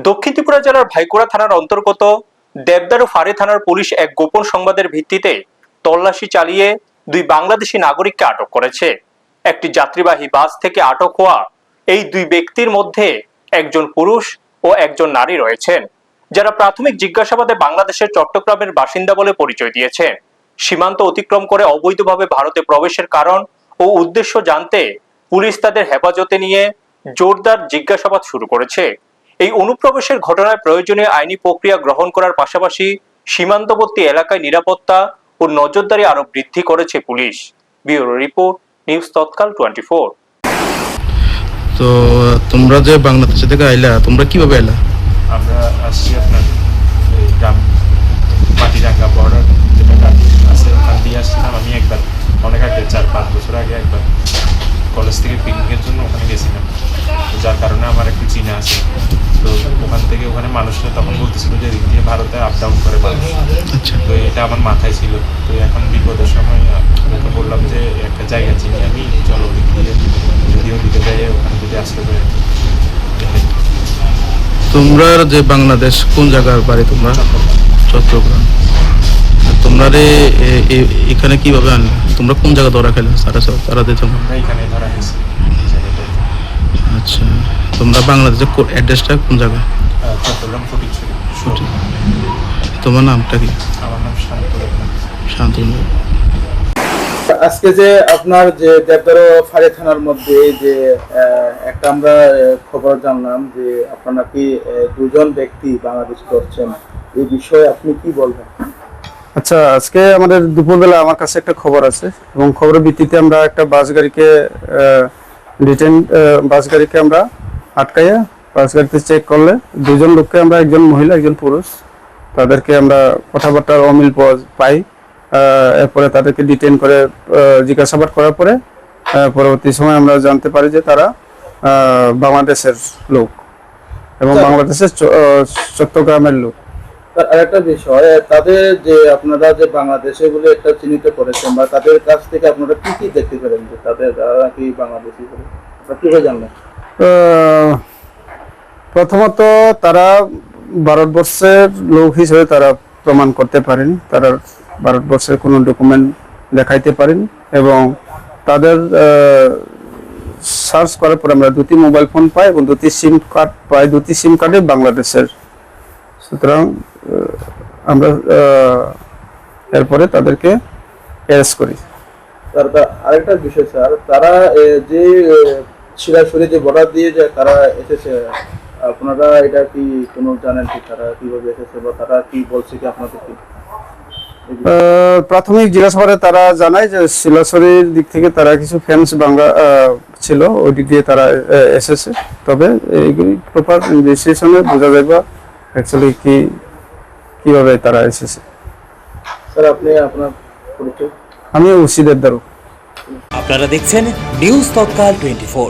দক্ষিণ ত্রিপুরা জেলার ভাইকোড়া থানার অন্তর্গত দেবদারু ফাঁড়ি থানার পুলিশ এক গোপন সংবাদের ভিত্তিতে তল্লাশি চালিয়ে দুই বাংলাদেশি নাগরিককে আটক করেছে। একটি যাত্রীবাহী বাস থেকে আটক হওয়া এই দুই ব্যক্তির মধ্যে একজন পুরুষ ও একজন নারী রয়েছেন, যারা প্রাথমিক জিজ্ঞাসাবাদে বাংলাদেশের চট্টগ্রামের বাসিন্দা বলে পরিচয় দিয়েছেন। সীমান্ত অতিক্রম করে অবৈধভাবে ভারতে প্রবেশের কারণ ও উদ্দেশ্য জানতে পুলিশ তাদের হেফাজতে নিয়ে জোরদার জিজ্ঞাসাবাদ শুরু করেছে। এই অনুপ্রবেশের ঘটনায় প্রয়োজনীয় আইনি প্রক্রিয়া গ্রহণ করার পাশাপাশি সীমান্তবর্তী এলাকায় নিরাপত্তা ও নজরদারি আরো বৃদ্ধি করেছে পুলিশ। ব্যুরো রিপোর্ট, নিউজ তৎকাল 24। তো তোমরা যে বাংলাদেশ থেকে আইলা, তোমরা কিভাবে আইলা? আমরা আসছি আপনার গ্রাম মাটিরাঙ্গা বর্ডার যেটা আছে ওখান দিয়ে আসছিলাম। আমি একবার অনেক আগে 4-5 বছর আগে একবার কলেজ থেকে পিকনিকের জন্য ওখানে গেছিলাম, যার কারণে আমার একটু চিনা আছে। তো ওখান থেকে ওখানে মানুষরা তখন বলতেছিল যে এদিক দিয়ে ভারতে আপ ডাউন করে মানুষ। আচ্ছা, তো এটা আমার মাথায় ছিল। তো এখন বিপদের সময় ওকে বললাম যে একটা জায়গা চিনি আমি, চলো ওদিক দিয়ে যদি ওদিকে যাই ওখানে যদি আসতে পারে। তোমরা যে বাংলাদেশ কোন জায়গার বাড়ি? তোমরা চট্টগ্রাম। তোমরা এখানে কিভাবে আনলে? তোমরা কোন জায়গা ধরা খেলে? তারা আমরা এখানে ধরা গেছি। আচ্ছা, তোমরা বাংলাদেশের অ্যাড্রেসটা কোন জায়গা? চট্টগ্রাম ফটিকছড়ি। তোমার নামটা কি? আমার নাম শান্তনু। আজকে যে আপনার যে দেবদারু ফাঁড়ি থানার মধ্যে যে একটা আমরা খবর জানলাম যে আপনার নাকি দুজন ব্যক্তি বাংলাদেশ করছেন, এই বিষয়ে আপনি কি বলবেন? আচ্ছা, আজকে আমাদের দুপুরবেলা আমার কাছে একটা খবর আছে এবং খবরের ভিত্তিতে আমরা একটা বাস গাড়িকে আমরা আটকাইয়া বাস গাড়িতে চেক করলে দুজন লোককে আমরা, একজন মহিলা একজন পুরুষ, তাদেরকে আমরা কথাবার্তার অমিল পাই। এরপরে তাদেরকে ডিটেইন করে জিজ্ঞাসাবাদ করার পরে পরবর্তী সময় আমরা জানতে পারি যে তারা বাংলাদেশের লোক এবং বাংলাদেশের চট্টগ্রামের লোক। আরেকটা বিষয়, তাদের যে আপনারা যে বাংলাদেশে বলে একটা চিহ্নিত করেছেন বা তাদের কাছ থেকে আপনারা কি কি দেখতে পেলেন যে তাদের কি বাংলাদেশি বলে কিভাবে জানলেন? প্রথমত তারা ভারতবর্ষের লোক হিসেবে তারা প্রমাণ করতে পারেন, তারা ভারতবর্ষের কোনো ডকুমেন্ট দেখাইতে পারেন এবং তাদের সার্চ করার পরে আমরা 2টি মোবাইল ফোন পাই এবং 2টি সিম কার্ড পাই। 2টি সিম কার্ডে বাংলাদেশের। সুতরাং আমরা এরপরে তাদেরকে অ্যারেস্ট করি। আরেকটা বিষয় স্যার, তারা যে সরাসরি যে বর্ডার দিয়ে যে তারা এসেছে, আপনারা এটা কি কোনো জানেন কি তারা কিভাবে এসেছে বা তারা কি বলছে কি আপনাদের কি? প্রাথমিক জিজ্ঞাসাবাদে তারা জানায় যে শিলাছড়ির দিক থেকে তারা কিছু ফ্যান্স বাংলা ছিল, ওই দিক দিয়ে তারা এসেছে। তবে এইগুলি প্রপার ইনভেস্টিগেশনে বোঝা যাবে অ্যাকচুয়ালি কিভাবে তারা এসেছে। স্যার আপনি আপনার পরিচয়? আমি ওসি দেবদারু। আপনারা দেখছেন নিউজ তৎকাল 24।